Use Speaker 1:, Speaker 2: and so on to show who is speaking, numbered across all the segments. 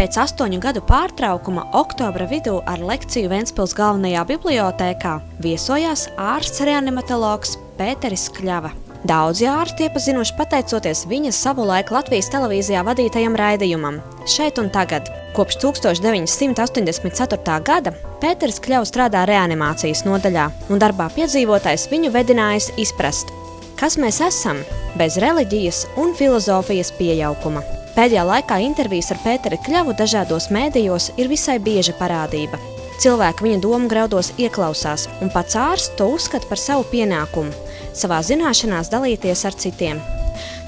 Speaker 1: Pēc 8 gadu pārtraukuma oktobra vidū ar lekciju Ventspils galvenajā bibliotēkā viesojās ārsts reanimatologs Pēteris Kļava. Daudzi ārsti iepazinuši pateicoties viņa savulaik Latvijas televīzijā vadītajam raidījumam Šeit un tagad. Kopš 1984. gada Pēteris Kļava strādā reanimācijas nodaļā, un darbā piedzīvotais viņu vedinājis izprast, kas mēs esam bez reliģijas un filozofijas piejaukuma. Pēdējā laikā intervijas ar Pēteri Kļavu dažādos mēdījos ir visai bieža parādība. Cilvēki viņa domu graudos ieklausās, un pats ārsts to uzskata par savu pienākumu – savā zināšanās dalīties ar citiem.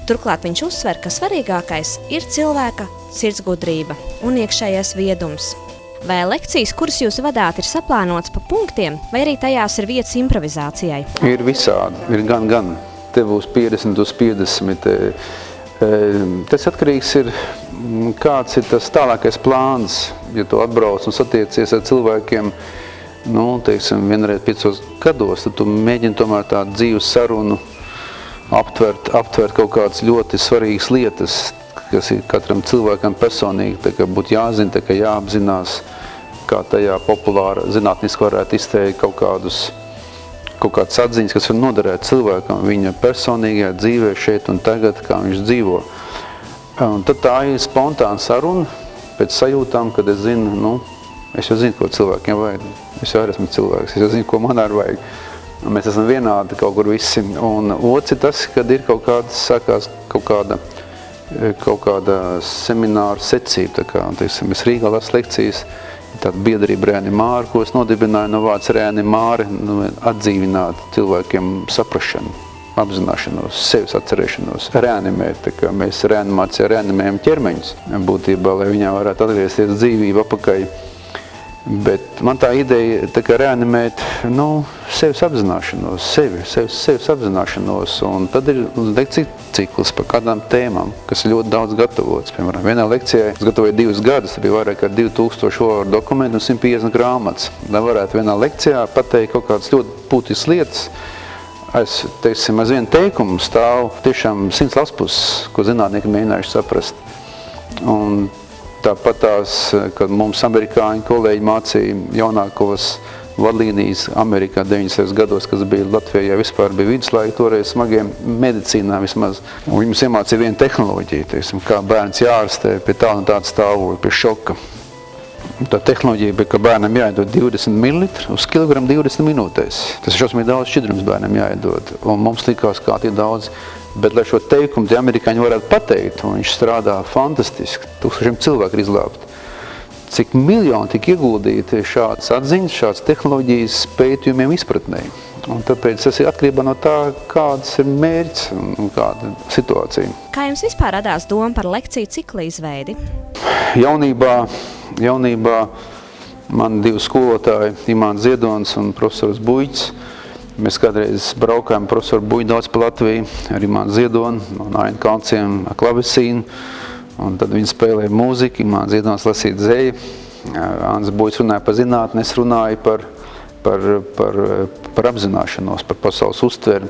Speaker 1: Turklāt viņš uzsver, ka svarīgākais ir cilvēka sirdsgudrība un iekšējais viedums. Vai lekcijas, kuras jūs vadāt, ir saplānotas pa punktiem, vai arī tajās ir vietas improvizācijai?
Speaker 2: Ir visādi, ir gan. Te būs 50 uz 50. Tas atkarīgs ir, kāds ir tas tālākais plāns, ja tu atbrauc un satiecies ar cilvēkiem, teiksim, vienreiz 5 gados, tad tu mēģini tomēr tādu dzīvu sarunu aptvert kaut kādas ļoti svarīgas lietas, kas ir katram cilvēkam personīgi, tā kā būtu jāzina, tā kā jāapzinās, kā tajā populāra zinātniski varētu izteikt kaut kādas atziņas, kas var noderēt cilvēkam viņa personīgajā dzīvē šeit un tagad, kā viņš dzīvo. Un tad tā ir spontāna saruna pēc sajūtām, kad es zinu, es jau zinu, ko cilvēkiem vajag. Es jau esmu cilvēks, es jau zinu, ko man arī vajag. Un mēs esam vienādi kaut kur visi. Un otrs ir tas, kad ir sākās kaut kāda semināra secība. Tā kā, teiksim, es Rīgā lasu lekcijas, tāda biedrība reanimāri, ko es nodibināju no vārds reanimāri, atdzīvināt cilvēkiem saprašanu, apzināšanos, sevis atcerēšanos, reanimēt, tā kā mēs reanimācijā reanimējam ķermeņus, būtībā, lai viņā varētu atgriezties dzīvība apakaļ. Bet man tā ideja, tā kā reanimēt, sevis apzināšanos, sevis apzināšanos, un tad ir lekciju cikls par kādām tēmām, kas ir ļoti daudz gatavots. Piemēram, vienā lekcijā es gatavoju 2 gadus, bija vairāk kā 2000 vārdu dokumentu un 150 grāmatas. Lai varētu vienā lekcijā pateikt kaut kādas ļoti būtiskas lietas, aiz vienu teikumu stāv tiešām 100 lapuses, ko zinātnieki mēģinājuši saprast. Un tāpat kad mums amerikāņu kolēģi mācīja jaunākos vadlīnijas Amerikā 90. gados, kas bija Latvijā, vispār bija viduslaika toreiz smagiem medicīnā vismaz. Un viņi mums iemācīja vienu tehnoloģiju, teiksim, kā bērns jārastē pie tāda un tāda stāvokļa, pie šoka. Tā tehnoloģija bija, ka bērnam jāiedod 20 ml uz kilogramu 20 minūtēs. Tas ir šausmīgi daudz šķidrums bērnam jāiedod. Un mums likās, kā tie daudz. Bet, lai šo teikumu tie amerikāņi varētu pateikt, un viņš strādā fantastiski, 1000 cilvēku ir izglābti. Cik miljoni tika ieguldīti šādas atziņas, šādas tehnoloģijas pētījumiem izpratnē. Un tāpēc tas ir atkarībā no tā, kāds ir mērķis un kāda situācija.
Speaker 1: Kā jums vispār radās doma par lekciju cikla izveidi?
Speaker 2: Jaunībā man 2 skolotāji, Imants Ziedons un profesors Buļķis. Mēs kādreiz braukājām profesoru Buļķi daudz pa Latviju, ar Imānu Ziedonu, no Aina Kalnciem klavesīnu, un tad viņi spēlēja mūziku, Imāns Ziedons lasīja dzeju, Ants Buļķis runāja par zinātni, es runāju par apzināšanos, par pasaules uztveri.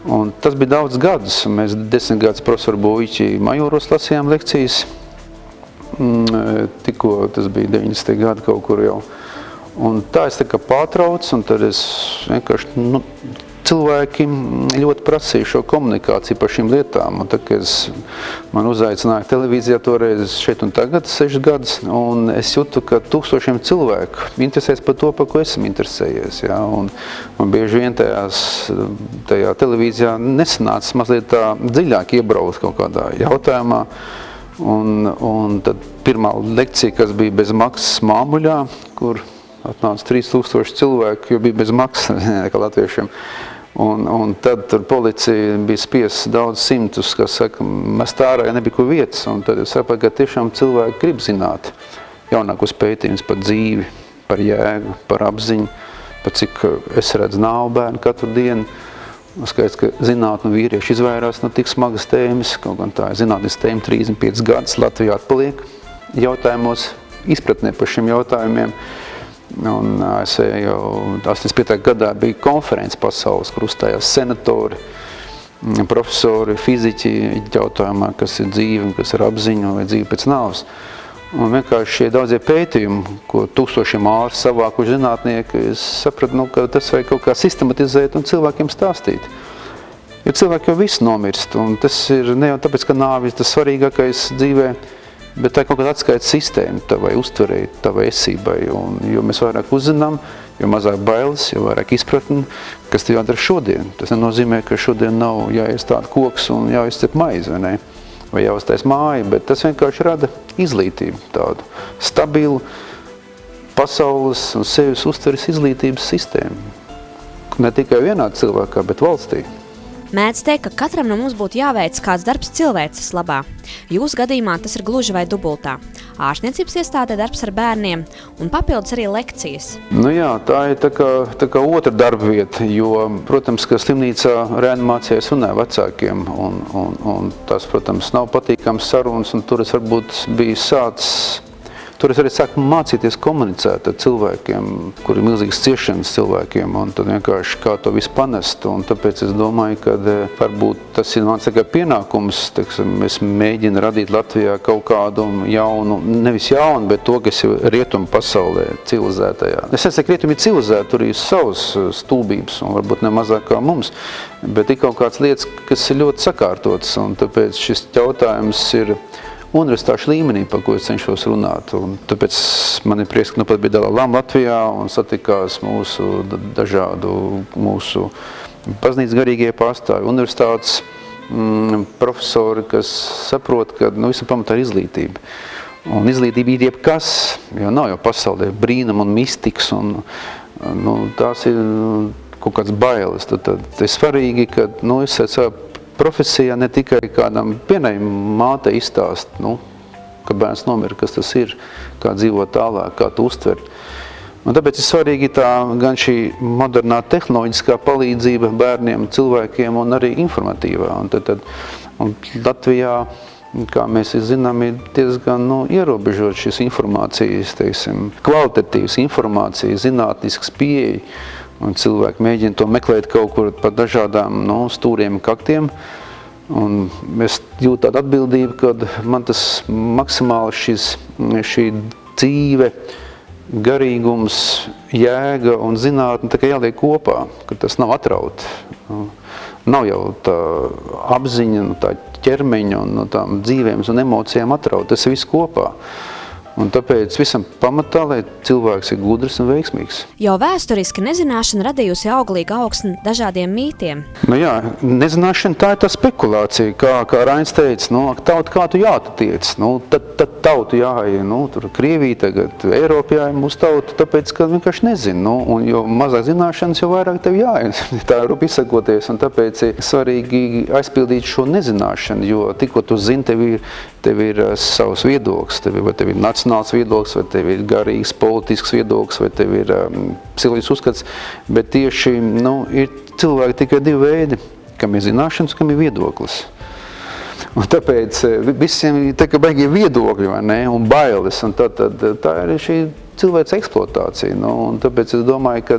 Speaker 2: Un tas bija daudz gadus, mēs 10 gadus profesoru Buļķi Majoros lasījām lekcijas, tikko tas bija 90. gadi kaut kur jau. Un tā es pārtraucu, un tad es vienkārši, cilvēki ļoti prasīja šo komunikāciju par šīm lietām. Un tad, kad man uzaicināja televīzijā toreiz Šeit un tagad 6 gadus, un es jūtu, ka 1000 cilvēku interesēs par to, par ko esmu interesējies. Ja? Un bieži vien tajā televīzijā nesanāca mazliet tā dziļāk iebraukt kaut kādā jautājumā. Un tad pirmā lekcija, kas bija bez maksas Māmuļā, kur atnāca 3000 cilvēku, jo bija bez maksas, kā latviešiem. Un tad tur policija bija spiest daudz simtus, kas saka, mest ārā, ja nebija ko vietas. Un tad es sapratu, ka tiešām cilvēki grib zināt jaunākos pētījumus par dzīvi, par jēgu, par apziņu, par cik es redzu nāvu bērnu katru dienu. Skaidrs, ka zinātne un vīrieši izvairās no tik smagas tēmas, kaut gan tā ir zinātnes tēma 35 gadus Latvijā atpaliek jautājumos, izpratnē par šiem jautājumiem. Un ASV jau 85. gadā bija konferences pasaules, kur uzstājās senatori, profesori, fiziķi jautājumā, kas ir dzīve, kas ir apziņa vai dzīve pēc nāves. Un vienkārši šie daudzie pētījumi, ko tūkstošiem ārstu savākuši zinātnieki, es sapratu, ka tas vajag kaut kā sistematizēt un cilvēkiem stāstīt. Jo cilvēki jau viss nomirst, un tas ir ne jau tāpēc, ka nāvis tas svarīgākais dzīvē, bet tā ir kaut kāda atskaites sistēma tavai uztverei, tavai esībai. Un, jo mēs vairāk uzzinām, jo mazāk bailes, jo vairāk izpratni, kas tev jādara šodien. Tas nenozīmē, ka šodien nav jāiestāda koks un jāizcep maizi, vai ne? Vai jāuztais māja, bet tas vienkārši rada izglītību, tādu stabilu pasaules un sevis uztveres izglītības sistēmu. Ne tikai vienā cilvēkā, bet valstī.
Speaker 1: Mēdz teikt, ka katram no mums būtu jāveic kāds darbs cilvēces labā. Jūsu gadījumā tas ir gluži vai dubultā. Ārstniecības iestādē darbs ar bērniem un papildus arī lekcijas.
Speaker 2: Nu jā, tā ir tā kā otra darba vieta, jo, protams, ka slimnīcā reanimācijā es runāju vecākiem, un tas, protams, nav patīkams sarunas, un tur es varbūt biju Tur es arī sāku mācīties komunicēt ar cilvēkiem, kuri ir milzīgas ciešanas cilvēkiem, un tad vienkārši kā to visu panest. Un tāpēc es domāju, ka varbūt tas ir mans pienākums, es mēģinu radīt Latvijā kaut kādu jaunu, nevis jaunu, bet to, kas ir rietumu pasaulē, civilizētajā. Es nesaku, ka rietumi ir civilizēti, tur ir savas stulbības, un varbūt ne mazāk kā mums, bet ir kaut kādas lietas, kas ir ļoti sakārtotas, un tāpēc šis jautājums ir universitāšu līmenī, par ko es cenšos runāt. Un tāpēc man ir prieks, ka nu pat bija Dalai Lama Latvijā un satikās mūsu baznīcas garīgie pārstāvi, universitātes profesori, kas saprot, ka visu pamatā ir izglītība. Un izglītība ir jebkas, jo nav jau pasaulē brīnum un mistiks, un tās ir kaut kāds bailes. Tad ir svarīgi, ka es savu profesijā ne tikai kādam vienai mātei izstāst, ka bērns nomira, kas tas ir, kā dzīvot tālāk, kā to uztvert. Un tāpēc ir svarīgi gan šī modernā tehnoloģiskā palīdzība bērniem, cilvēkiem un arī informatīvā. Un Latvijā, kā mēs zinām, ir diezgan ierobežot šis informācijas, kvalitatīvas informācijas, zinātnisks pieeja. Un cilvēki mēģina to meklēt kaut kur pa dažādām stūriem un kaktiem. Un es jūtu tādu atbildību, ka man tas maksimāli šī dzīve, garīgums, jēga un zinātne tā kā jāliek kopā, ka tas nav atraut. Nav jau tā apziņa, tā ķermeņa un tām dzīvēm un emocijām atraut. Tas ir viss kopā. Un tāpēc visam pamatā, lai cilvēks ir gudrs un veiksmīgs.
Speaker 1: Jau vēsturiski nezināšana radījusi auglīgu augsni dažādiem mītiem.
Speaker 2: Jā, nezināšana tā ir tā spekulācija, kā Rains teica, tauta kā tu jātiec, tad tautu jāja, tur Krievija tagad, Eiropā jāja mūsu tauta, tāpēc, ka vienkārši nezin, un jo mazāk zināšanas, jo vairāk tev jāja, tā rupi izsakoties, un tāpēc ir svarīgi aizpildīt šo nezināšanu, jo tikko tu zini, tev ir savs viedoklis, vai tev ir nacionāls viedoklis, vai tev ir garīgs politisks viedoklis, vai tev ir psiholoģisks uzskats, bet tieši ir cilvēki tikai divi veidi, kam ir zināšanas, kam ir viedoklis. Un tāpēc visiem ir tā kā baigie viedokļi, vai ne, un bailes, un tā ir šī cilvēks eksploatācija. Un tāpēc es domāju, ka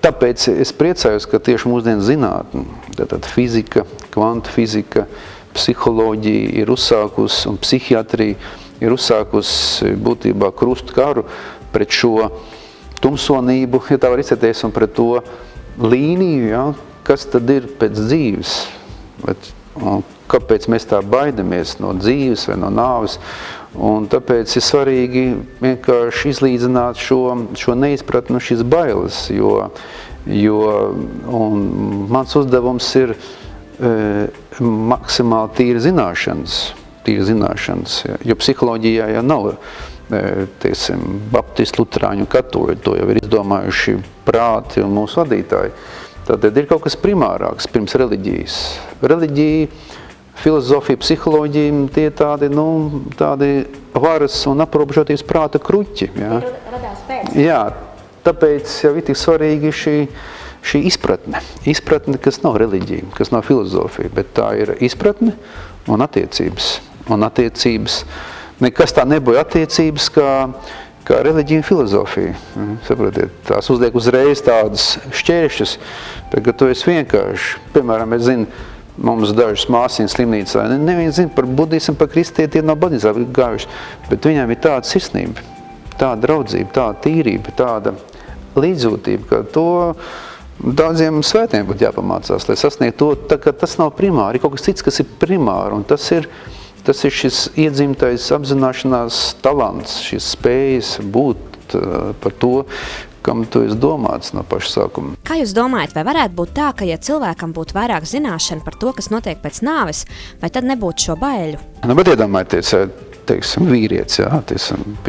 Speaker 2: tāpēc es priecājos, ka tieši mūsdienu zinātne, tātad fizika, kvantu fizika, psiholoģija ir uzsākusi un psihiatrija ir uzsākusi būtībā krustu karu pret šo tumsonību, ja tā var izcēties, un pret to līniju, kas tad ir pēc dzīves. Kāpēc mēs tā baidamies no dzīves vai no nāves. Un tāpēc ir svarīgi vienkārši izlīdzināt šo neizpratni, šīs bailes, jo mans uzdevums ir maksimāli tīri zināšanas, jo psiholoģijā jau nav, baptisti, luterāņu un katoļi, to jau ir izdomājuši prāti un mūsu vadītāji. Tātad ir kaut kas primārāks pirms reliģijas. Reliģija, filozofija, psiholoģija, tie tādi varas un aprobežotības prāta kruķi. Jā. Jā, tāpēc jau ir tik svarīgi šī izpratne. Izpratne, kas nav reliģija, kas nav filozofija, bet tā ir izpratne un attiecības. Un attiecības, nekas tā nebija attiecības kā reliģija un filozofija. Saprotiet, tās uzliek uzreiz tādas šķēršļus, bet, ka tu esi vienkārši, piemēram, es zinu, Mums dažas māsīnas slimnīcā, neviens zina par budismu, par kristieti, nav baznīcā gājuši, bet viņiem ir tāda sirsnība, tāda draudzība, tāda tīrība, tāda līdzjūtība, ka to daudziem svētiem būtu jāpamācās, lai sasniegt to, tā kā tas nav primāri, ir kaut kas cits, kas ir primāri, un tas ir šis iedzimtais apzināšanās talants, šis spējas būt par to, kam tu esi domāts no paša sākuma.
Speaker 1: Kā jūs domājat, vai varētu būt tā, ka ja cilvēkam būtu vairāk zināšana par to, kas notiek pēc nāves, vai tad nebūtu šo baiļu?
Speaker 2: Bet iedomājieties, teiksim, vīrietis,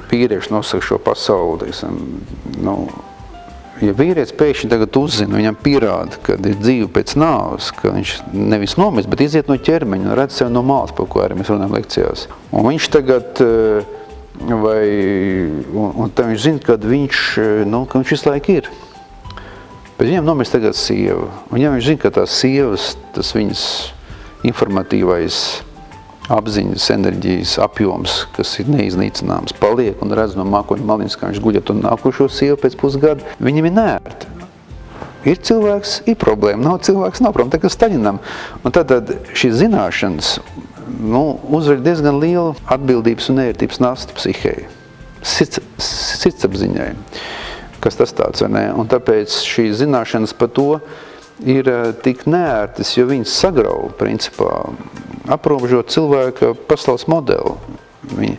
Speaker 2: vīrieši nosaka šo pasauli, ja vīrietis pēkšņi tagad uzzina, viņam pierāda, ka ir dzīve pēc nāves, ka viņš nevis nomirst, bet iziet no ķermeņa un redz sevi no malas, par ko arī mēs runājam lekcijās. Un viņš tagad un tad viņš zina, ka viņš visu laiku ir. Bet viņam nomirst tagad sieva. Un ja viņš zina, ka tās sievas, tas viņas informatīvais apziņas, enerģijas apjoms, kas ir neiznīcināms, paliek un redz no mākoņa maliņas, kā viņš guļat un nākošo sievu pēc pusgada, viņam ir nērti. Ir cilvēks, ir problēma, nav cilvēks, nav problēma, tā kā Staļinam. Un tad šīs zināšanas uzver diezgan lielu atbildības un ērtības nastu psihei, sirdsapziņai, kas tas tāds, vai ne? Un tāpēc šīs zināšanas par to ir tik neērtas, jo viņas sagrauj, principā, aprobežot cilvēka pasaules modeli.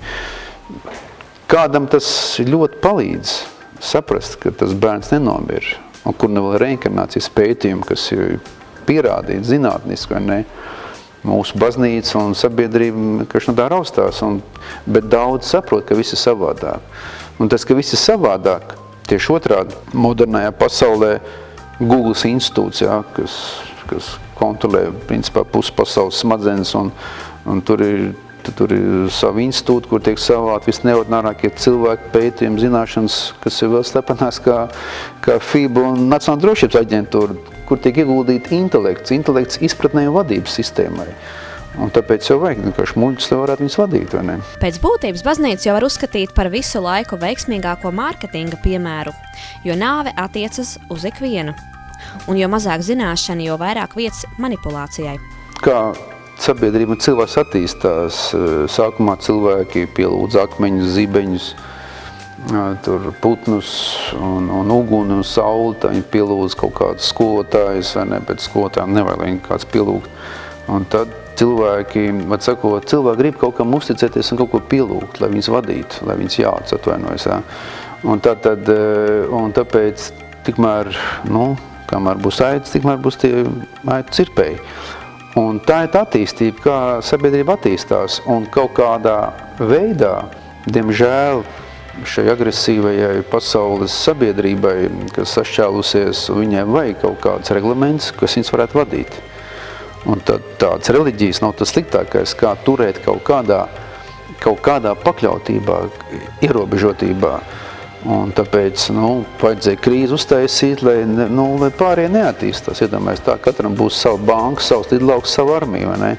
Speaker 2: Kādam tas ļoti palīdz saprast, ka tas bērns nenomir, un kur nav vēl reinkarnācijas pētījumi, kas ir pierādīti zinātniski, vai ne? Mūsu baznīca un sabiedrība, kas no tā raustās, bet daudz saprot, ka viss ir savādāk. Un tas, ka viss ir savādāk, tieši otrādi modernajā pasaulē Googles institūts, kas kontrolē, principā, pusi pasaules smadzenes, un tur ir savi institūti, kur tiek savāti visneordinārākie cilvēki, pētījumi, zināšanas, kas ir vēl slepenās kā FIBA un Nacionālā drošības aģentūra, kur tiek ieguldīti intelekts izpratnē un vadības sistēmai. Un tāpēc jau vajag, ka muļķis te varētu viņus vadīt, vai ne?
Speaker 1: Pēc būtības baznīca jau var uzskatīt par visu laiku veiksmīgāko mārketinga piemēru, jo nāve attiecas uz ikvienu. Un jo mazāk zināšana, jo vairāk vietas manipulācijai.
Speaker 2: Kā sabiedrība un cilvēks attīstās, sākumā cilvēki pielūdz akmeņus, zibeņus, tur putnus un uguni un sauli, tā viņi pielūdz kaut kādus skolotājus, vai ne, bet skolotājiem nevajag viņu kāds pielūgt. Un tad cilvēki grib kaut kam uzticēties un kaut ko pielūgt, lai viņus vadītu, lai viņus jāc atvainojas. Un tāpēc tikmēr, kamēr būs aitas, tikmēr būs tie aitu cirpēji. Un tā ir tā attīstība, kā sabiedrība attīstās, un kaut kādā veidā, diemžēl, šai agresīvajai pasaules sabiedrībai, kas sašķēlusies, viņai vajag kaut kāds reglaments, kas viņus varētu vadīt. Un tad tāds reliģijas nav tas sliktākais, kā turēt kaut kādā pakļautībā, ierobežotībā. Un tāpēc, vajadzēja krīzi uztaisīt, lai pārējie neattīstās. Iedomājies tā, katram būs sava banka, savs lidlauks, sava armija, vai ne?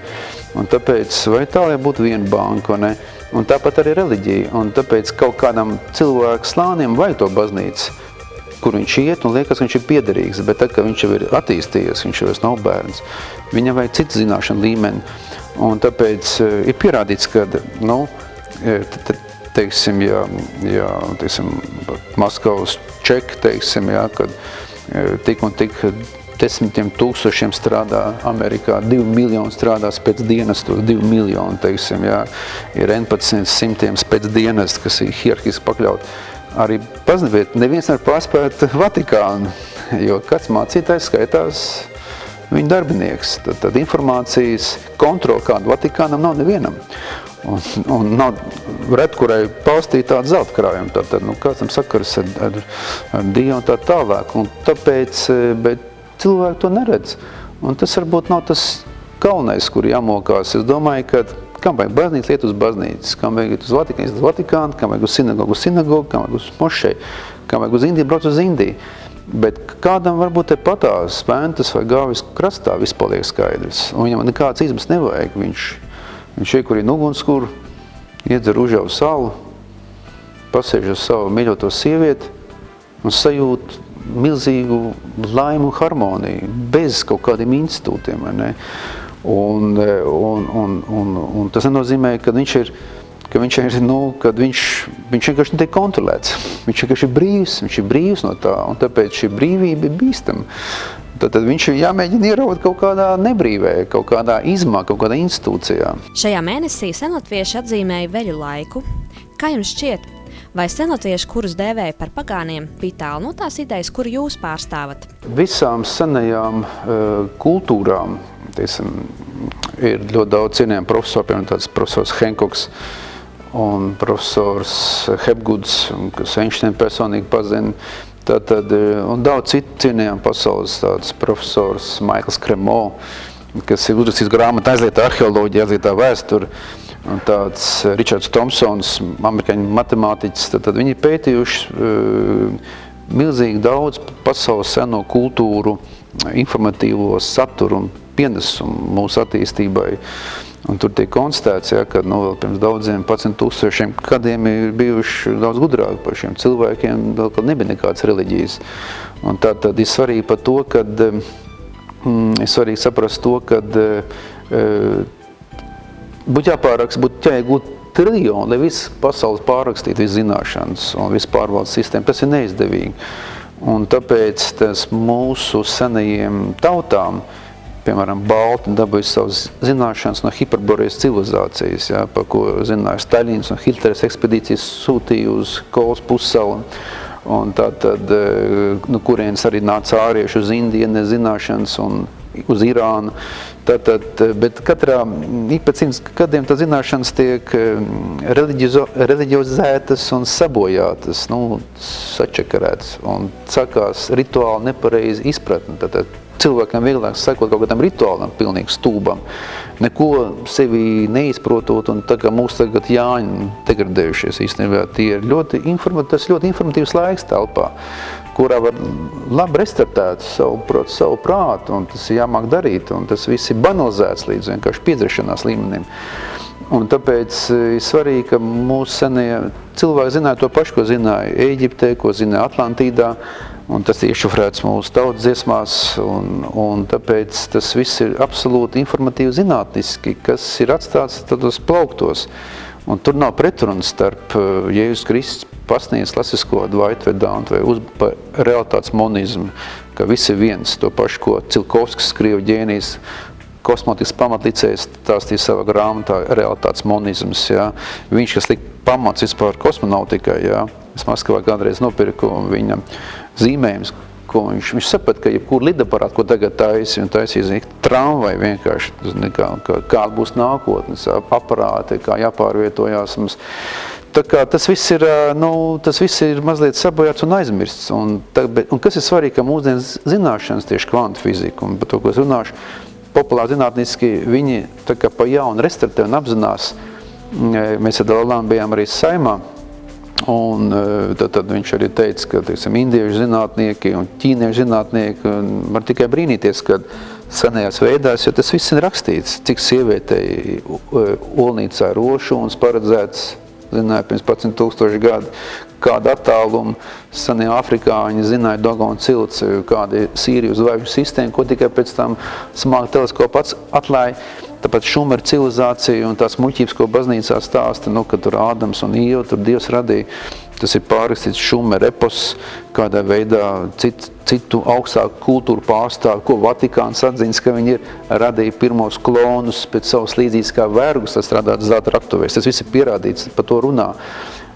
Speaker 2: Un tāpēc, vai tā, lai būtu viena banka, vai ne? Un tāpat arī reliģija. Un tāpēc kaut kādam cilvēku slānim vajag to baznīcu, kur viņš iet un liekas, ka viņš ir piederīgs. Bet tad, kad viņš jau ir attīstījies, viņš jau nav bērns, viņam vajag citu zināšanu līmeni. Un tāpēc ir pierādīts, ka, teiksim, Maskavas čeki, teiksim, kad tik un tik 10 000 strādā Amerikā, 2 miljoni strādās pēc dienestos, 2 miljoni, teiksim, ir 1100 pēc dienestu, kas ir hierarhiski pakļaut. Arī paznaviet, neviens nevar pārspēt Vatikānu, jo kāds mācītājs skaitās viņa darbinieks. Tad informācijas kontrola kādu Vatikānam nav nevienam. Un nav ret, kurai paustīt tādu zelta krājumu. Tad, kāds tam sakars ar Dievu un tā tālāk. Un tāpēc, bet cilvēki to neredz. Un tas varbūt nav tas galvenais, kur jāmokās. Es domāju, ka kam vajag baznīca, iet uz baznīcas, kam vajag iet uz Vatikānu, kam vajag uz sinagogu, kam vajag uz mošeju, kam vajag uz Indiju, brauc uz Indiju. Bet kādam varbūt te patās Ventas vai Gāvis krastā viss paliek skaidrs. Un viņam nekāds izmas nevajag. Viņš iekurina ugunskura, iedzer Užavu salu, pasēž uz savu mīļoto sievieti un sajūt milzīgu laimu un harmoniju, bez kaut kādiem institūtiem. Vai ne? Un tas nenozīmē, ka viņš ir, kad viņš vienkārši netiek kontrolēts. Viņš vienkārši ir brīvs no tā, un tāpēc šī brīvība ir bīstama. Tad viņš ir jāmēģina ierobt kaut kādā nebrīvē, kaut kādā izmā, kaut kādā institūcijā.
Speaker 1: Šajā mēnesī senlatvieši atzīmēja veļu laiku. Kā jums šķiet, vai senlatvieši, kurus dēvēja par pagāniem, bija tālu no tās idejas, kuru jūs pārstāvat?
Speaker 2: Visām senajām kultūrām, ir ļoti daudz cienījami profesori, piemēram tāds profesors Henkoks un profesors Hepguds, kas Einsteina personīgi pazina. Un daudz citu cienījami pasaules tāds profesors Maikls Kremo, kas ir uzrakstījis grāmatu Aizlietā arheoloģija, aizlietā vēsture, un tāds Ričards Tomsons, amerikāņu matemātiķis, tad viņi ir pētījuši milzīgi daudz pasaules seno kultūru, informatīvo saturu un pienesumu mūsu attīstībai. Un tur tiek konstatēts, ka vēl pirms daudziem 10,000 gadiem ir bijuši daudz gudrāki par šiem cilvēkiem, vēl kad nebija nekādas reliģijas. Un tad ir svarīgi par to, ir svarīgi saprast to, kad būtu jāiegūt triljoni, lai viss pasaules pārrakstītu, viss zināšanas un viss pārvaldes sistēma. Tas ir neizdevīgi. Un tāpēc tas mūsu senajiem tautām, piemēram, Balti dabūja savas zināšanas no Hiperborejas civilizācijas, par ko zināja Staļins un Hitlers ekspedīcijas sūtīja uz Kolas pussauli. Un tātad, kurienes arī nāca ārieši uz Indiju, zināšanas un uz Irānu. Bet katrā pēc 100 gadiem tā zināšanas tiek reliģiozētas un sabojātas, sačakarētas un sakās rituāli nepareizi izpratni. Cilvēkam vieglāk sekot kaut kādam rituālam, pilnīgi stūbam, neko sevi neizprotot, un tā kā mūsu tagad Jāņi degradējušies īstenībā, tas ļoti informatīvs laiks telpā, kurā var labi restartēt savu prātu, un tas ir jāmāk darīt, un tas viss ir banalizēts līdz vienkārši piedzeršanās līmenim. Un tāpēc ir svarīgi, ka mūsu senie cilvēki zināja to pašu, ko zināja Ēģiptē, ko zināja Atlantīdā, un tas ir iešufrēts mūsu tautas dziesmās, un tāpēc tas viss ir absolūti informatīvi zinātniski, kas ir atstāts tādos plauktos. Un tur nav pretrunas starp Jēzus Kristus pasniedz klasisko Dwight Vedantu vai realitātes monizmu, ka viss ir viens, to pašu, ko Cilkovskis, krievu ģēnijs, kosmotikas pamatlicējs stāstīja savā grāmatā realitātes monizms. Viņš, kas lika pamats vispār kosmonautikai, es Maskavā kādreiz nopirku viņa zīmējums, ko viņš saprata, ka jebkur lidaparātu, ko tagad taisīja tramvai vienkārši, kāda būs nākotnes aparāti, kā jāpārvietojās mums. Tā kā tas viss ir mazliet sabojāts un aizmirsts. Un kas ir svarīgi, ka mūsdienas zināšanas tieši kvantu fizika, un par to, ko es runāšu, populāri zinātniski, viņi tā kā pa jaunu restartē un apzinās. Mēs ar Dalānu bijām arī Saimā, un tad viņš arī teica, ka, indiešu zinātnieki un ķīniešu zinātnieki var tikai brīnīties, kad senajās veidās, jo tas viss ir rakstīts, cik sievietei olnīcā ir rošūns paredzēts, zināja pirms 10,000 gadu, kādu attālumu senie afrikāņi zināja Dogona cilts, kāda ir Sīriju zvaigžņu sistēma, ko tikai pēc tam smāga teleskopa atklāja. Tāpēc Šumeru civilizācija un tās muļķības, ko baznīcā stāsta, ka tur Ādams un Ieva, tur Dievs radīja, tas ir pārrakstīts Šumeru epos, kādā veidā citu augstāku kultūru pārstāv, ko Vatikāns atziņas, ka viņi ir radīja pirmos klonus pēc savas līdzības kā vergus, tas strādāt zelta raktuvēs. Tas viss ir pierādīts, par to runā.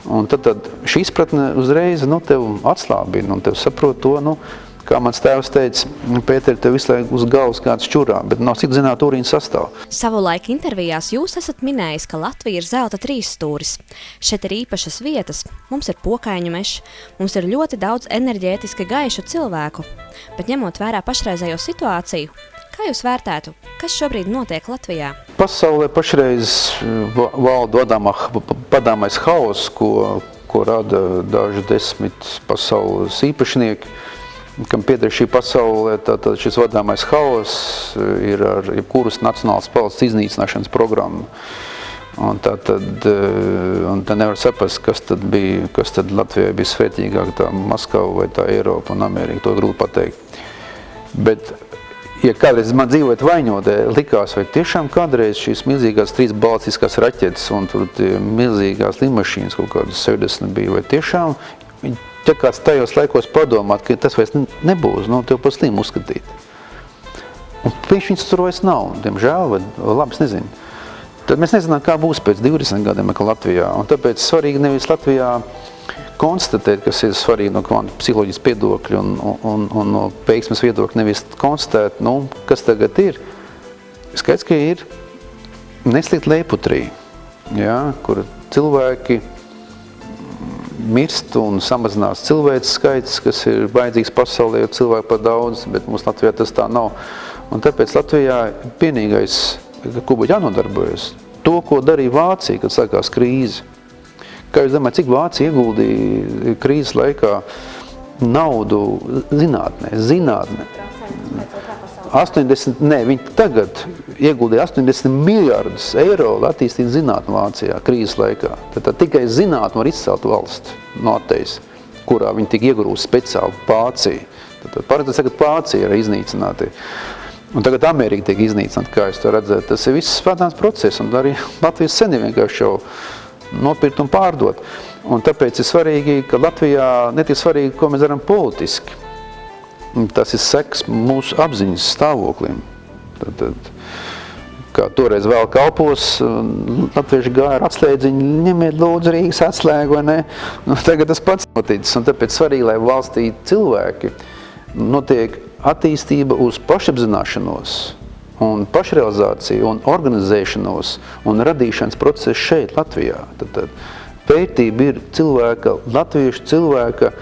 Speaker 2: Un tad šī izpratne uzreiz tev atslābina, un tev saprot to, kā mans tēvs teica, Pēter, tev visu laiku uz galvas kāds čurā, bet nav citu zināt urīnu sastāv.
Speaker 1: Savulaik intervijās jūs esat minējis, ka Latvija ir zelta trīsstūris. Šeit ir īpašas vietas, mums ir pokaiņu mežs, mums ir ļoti daudz enerģētiski gaišu cilvēku. Bet ņemot vērā pašreizējo situāciju, kā jūs vērtētu, kas šobrīd notiek Latvijā?
Speaker 2: Pasaulē pašreiz valda padāmais haoss, ko rada daži 10 pasaules īpašnieki, kam pieder šī pasaulē, tātad šis vadāmais haoss ir ar jebkuras nacionālas valsts iznīcināšanas programmu. Un tad nevar saprast, kas tad Latvijai bija svētīgāk, tā Maskava vai tā Eiropa un Amerika, to grūti pateikt. Bet ja kādreiz man dzīvojot Vaņodē, likās, vai tiešām kādreiz šīs milzīgās 3 balistiskās raķetes un tur milzīgās lidmašīnas kaut kādas 70 bija, vai tiešām viņi ķekās tajos laikos padomāt, ka tas vairs nebūs, tev pa slimu uzskatīt. Un viņas tur vairs nav, diemžēl, vai labi, es nezinu. Tad mēs nezinām, kā būs pēc 20 gadiem Latvijā, un tāpēc svarīgi nevis Latvijā konstatēt, kas ir svarīgi no kvantu psiholoģijas viedokļa un no veiksmes viedokļa, nevis konstatēt, kas tagad ir. Skaidrs, ka ir neslikt leiputrī, kur cilvēki mirst un samazinās cilvēks skaits, kas ir vajadzīgs pasaulē, jo cilvēku par daudz, bet mums Latvijā tas tā nav. Un tāpēc Latvijā vienīgais, ko būtu jānodarbojas, to, ko darīja Vācija, kad sākās krīze. Kā jūs domājat, cik Vācija ieguldīja krīzes laikā naudu zinātnē? 80, viņi tagad ieguldīja 80 miljardus eiro, lai attīstītu zinātni Vācijā krīzes laikā. Tad tikai zinātni var izcelt valsts no attejas, kurā viņi tika iegrūst speciāli Vācija. Tad tagad Vācija ir iznīcināti. Un tagad Amerika tiek iznīcināta, kā jūs to redzēt. Tas ir viss svētāns process, un arī Latvijas ceni vienkārši jau nopirkt un pārdot. Un tāpēc ir svarīgi, ka Latvijā netiek svarīgi, ko mēs darām politiski. Tas ir seks mūsu apziņas stāvoklim. Tad, kā toreiz vēl kalpos, latvieši gāja ar atslēdziņu, ņemiet lūdzu Rīgas atslēgu, vai ne? Tagad tas pats noticis, un tāpēc svarīgi, lai valstī cilvēki notiek attīstība uz pašapzināšanos un pašrealizāciju un organizēšanos un radīšanas procesu šeit, Latvijā. Tad vērtība ir latviešu cilvēka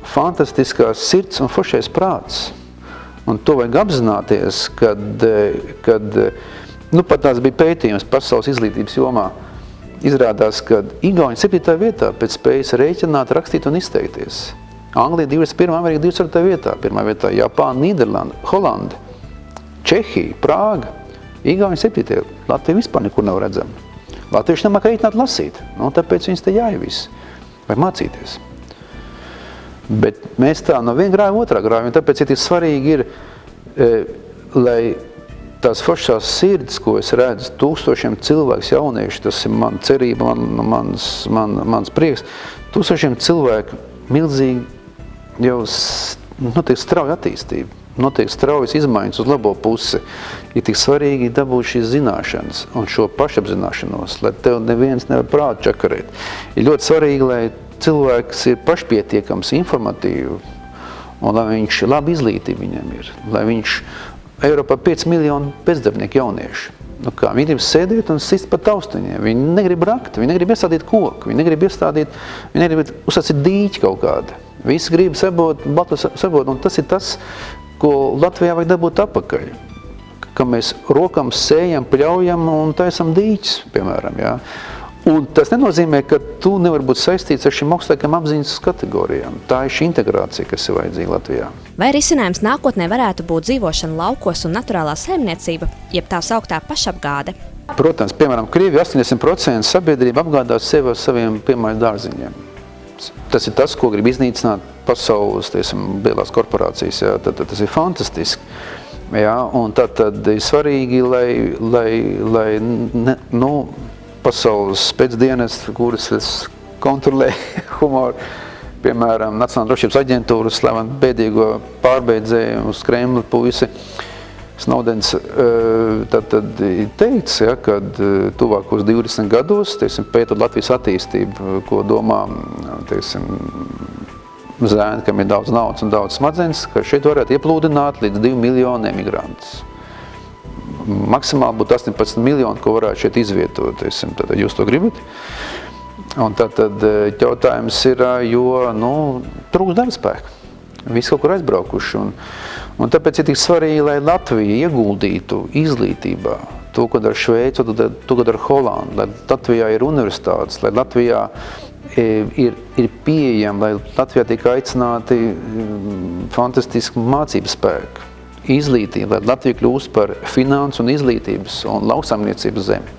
Speaker 2: fantastiskās sirds un foršais prāts. Un to vajag apzināties, kad pat tās bija pētījums pasaules izglītības jomā. Izrādās, ka Igauni 7. vietā pēc spējas rēķināt, rakstīt un izteikties. Anglija 21, Amerika 24. vietā, 1. vietā Japāna, Nīderlanda, Holanda, Čehija, Prāga, Igauni 7. Latvija vispār nekur nav redzama. Latvieši nemāk rēķināt lasīt, tāpēc viņas te jāievis, vai mācīties. Bet mēs tā no viena grāva otrā grāva, un tāpēc ir svarīgi lai tās foršās sirds, ko es redzu, tūkstošiem cilvēks jaunieši, tas ir man cerība, mans prieks, tūkstošiem cilvēku milzīgi jau notiek strauja attīstība, notiek straujas izmaiņas uz labo pusi. Ir tik svarīgi dabūt šīs zināšanas un šo pašapzināšanos, lai tev neviens nevar prātu čakarēt. Ir ļoti svarīgi, lai cilvēks ir pašpietiekams, informatīvi, un lai viņš labi izglītība viņam ir, lai viņš Eiropā 5 miljoni bezdarbnieku jaunieši. Viņi grib sēdēt un sist pa taustiņiem, viņi negrib rakt, viņi negrib iestādīt koku, viņi negrib uzsācīt dīķi kaut kādu. Visi grib sabot, un tas ir tas, ko Latvijā vajag dabūt apakaļ. Ka mēs rokam sējam, pļaujam un taisam dīķis, piemēram. Un tas nenozīmē, ka tu nevar būt saistīts ar šīm augstākām apziņas kategorijām. Tā ir šī integrācija, kas ir vajadzīga Latvijā.
Speaker 1: Vai risinājums nākotnē varētu būt dzīvošana laukos un naturālā saimniecība, jeb tā sauktā pašapgāde?
Speaker 2: Protams, piemēram, Krievija 80% sabiedrība apgādās sevi ar saviem piemājas dārziņiem. Tas ir tas, ko grib iznīcināt pasaules, lielās korporācijas. Tas ir fantastiski. Un tad ir svarīgi, lai pasaules spēcdienas, kuras es kontrolēju humoru, piemēram, Nacionālās drošības aģentūras slavenu bēdīgo pārbeidzēju uz Kremli puisi, Snowdens tad ir teikts, kad tuvākos 20 gados, pētot Latvijas attīstību, ko domā, zēni, kam ir daudz naudas un daudz smadzenes, ka šeit varētu ieplūdināt līdz 2 miljoni emigrantus. Maksimāli būtu 18 miljoni, ko varētu šeit izvietot, tad jūs to gribat. Un tad jautājums ir, jo, trūks darbspēka. Visi kaut kur aizbraukuši. Un tāpēc ir tik svarīgi, lai Latvija ieguldītu izglītībā to, ko dara Šveice, to, ko dara Holanda, lai Latvijā ir universitātes, lai Latvijā ir pieejami, lai Latvijā tiek aicināti fantastiski mācību spēki, izglītība, lai Latvija kļūst par finansu un izglītības un lauksaimniecības zemi.